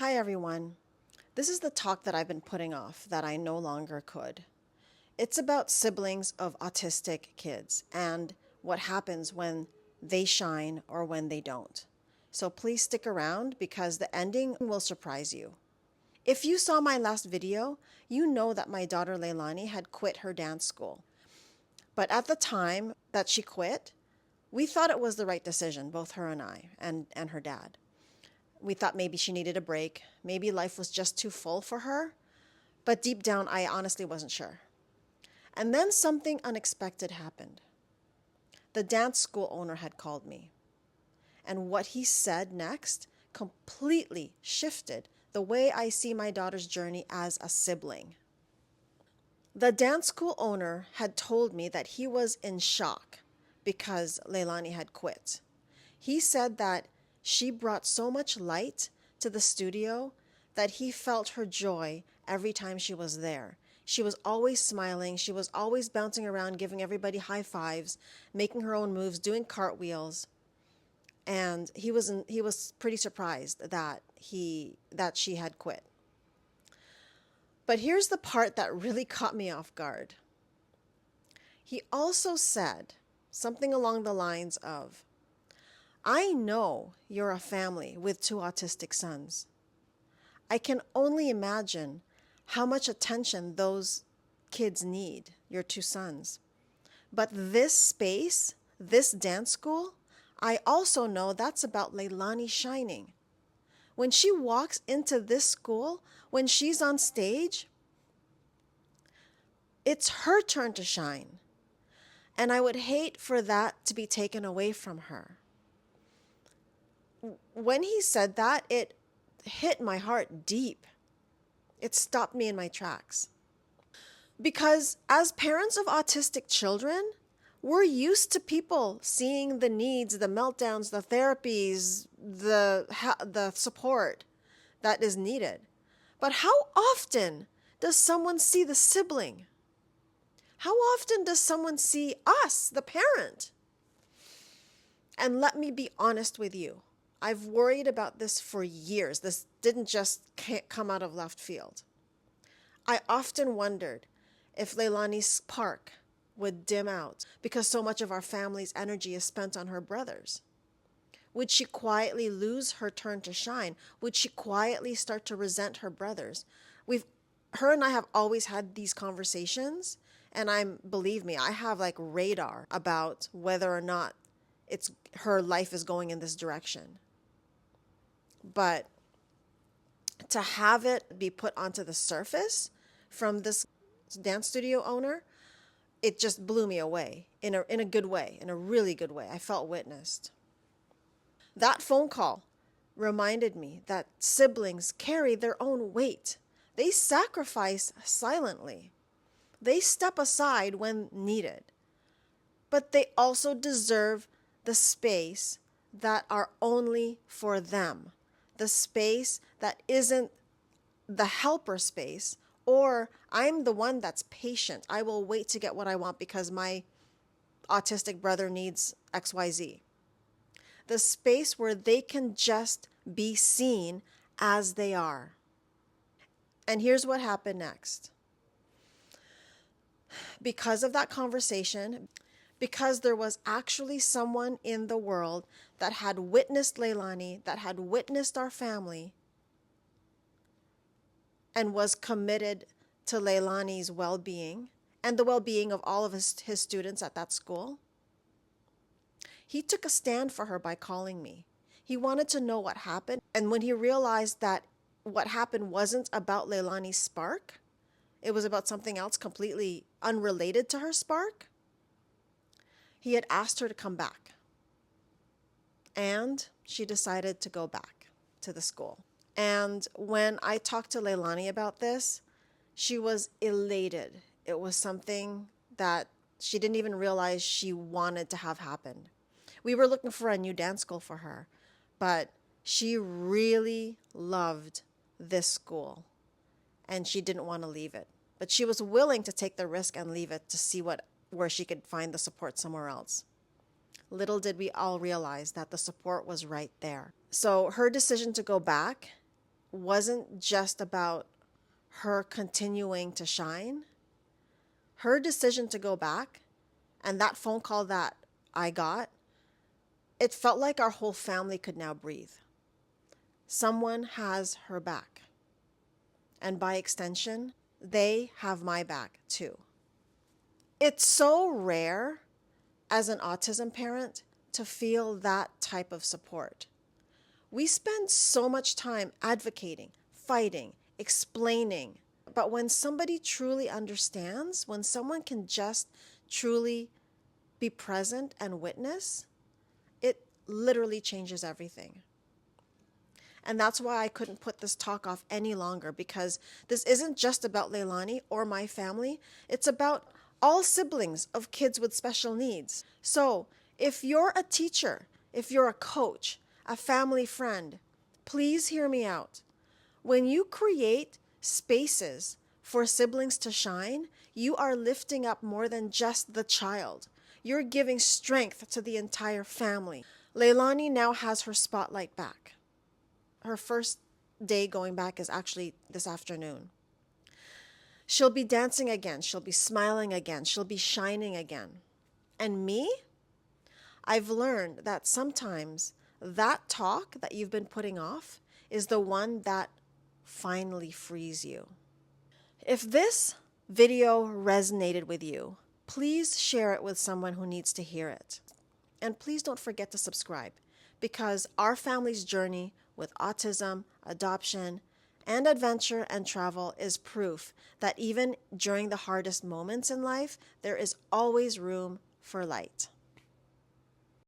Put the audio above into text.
Hi everyone. This is the talk that I've been putting off that I no longer could. It's about siblings of autistic kids and what happens when they shine or when they don't. So please stick around because the ending will surprise you. If you saw my last video, you know that my daughter Leilani had quit her dance school. But at the time that she quit, we thought it was the right decision, both her and I and her dad. We thought maybe she needed a break. Maybe life was just too full for her. But deep down, I honestly wasn't sure. And then something unexpected happened. The dance school owner had called me. And what he said next completely shifted the way I see my daughter's journey as a sibling. The dance school owner had told me that he was in shock because Leilani had quit. He said that she brought so much light to the studio that he felt her joy every time she was there. She was always smiling. She was always bouncing around, giving everybody high fives, making her own moves, doing cartwheels. And he was pretty surprised that she had quit. But here's the part that really caught me off guard. He also said something along the lines of, I know you're a family with two autistic sons. I can only imagine how much attention those kids need, your two sons. But this space, this dance school, I also know that's about Leilani shining. When she walks into this school, when she's on stage, it's her turn to shine. And I would hate for that to be taken away from her. When he said that, it hit my heart deep. It stopped me in my tracks. Because as parents of autistic children, we're used to people seeing the needs, the meltdowns, the therapies, the support that is needed. But how often does someone see the sibling? How often does someone see us, the parent? And let me be honest with you. I've worried about this for years. This didn't just come out of left field. I often wondered if Leilani's spark would dim out because so much of our family's energy is spent on her brothers. Would she quietly lose her turn to shine? Would she quietly start to resent her brothers? Her and I have always had these conversations, and believe me, I have like radar about whether or not her life is going in this direction. But to have it be put onto the surface from this dance studio owner, it just blew me away in a good way, in a really good way. I felt witnessed. That phone call reminded me that siblings carry their own weight. They sacrifice silently. They step aside when needed. But they also deserve the space that are only for them. The space that isn't the helper space, or I'm the one that's patient. I will wait to get what I want because my autistic brother needs XYZ. The space where they can just be seen as they are. And here's what happened next. Because of that conversation, because there was actually someone in the world that had witnessed Leilani, that had witnessed our family, and was committed to Leilani's well-being and the well-being of all of his students at that school. He took a stand for her by calling me. He wanted to know what happened, and when he realized that what happened wasn't about Leilani's spark, it was about something else completely unrelated to her spark, he had asked her to come back. And she decided to go back to the school. And when I talked to Leilani about this, she was elated. It was something that she didn't even realize she wanted to have happen. We were looking for a new dance school for her, but she really loved this school and she didn't want to leave it. But she was willing to take the risk and leave it to see where she could find the support somewhere else. Little did we all realize that the support was right there. So her decision to go back wasn't just about her continuing to shine. Her decision to go back and that phone call that I got, it felt like our whole family could now breathe. Someone has her back. And by extension, they have my back too. It's so rare as an autism parent to feel that type of support. We spend so much time advocating, fighting, explaining. But when somebody truly understands, when someone can just truly be present and witness, it literally changes everything. And that's why I couldn't put this talk off any longer, because this isn't just about Leilani or my family. It's about all siblings of kids with special needs. So if you're a teacher, if you're a coach, a family friend, please hear me out. When you create spaces for siblings to shine, you are lifting up more than just the child. You're giving strength to the entire family. Leilani now has her spotlight back. Her first day going back is actually this afternoon. She'll be dancing again. She'll be smiling again. She'll be shining again. And me? I've learned that sometimes that talk that you've been putting off is the one that finally frees you. If this video resonated with you, please share it with someone who needs to hear it. And please don't forget to subscribe, because our family's journey with autism, adoption, and adventure and travel is proof that even during the hardest moments in life, there is always room for light.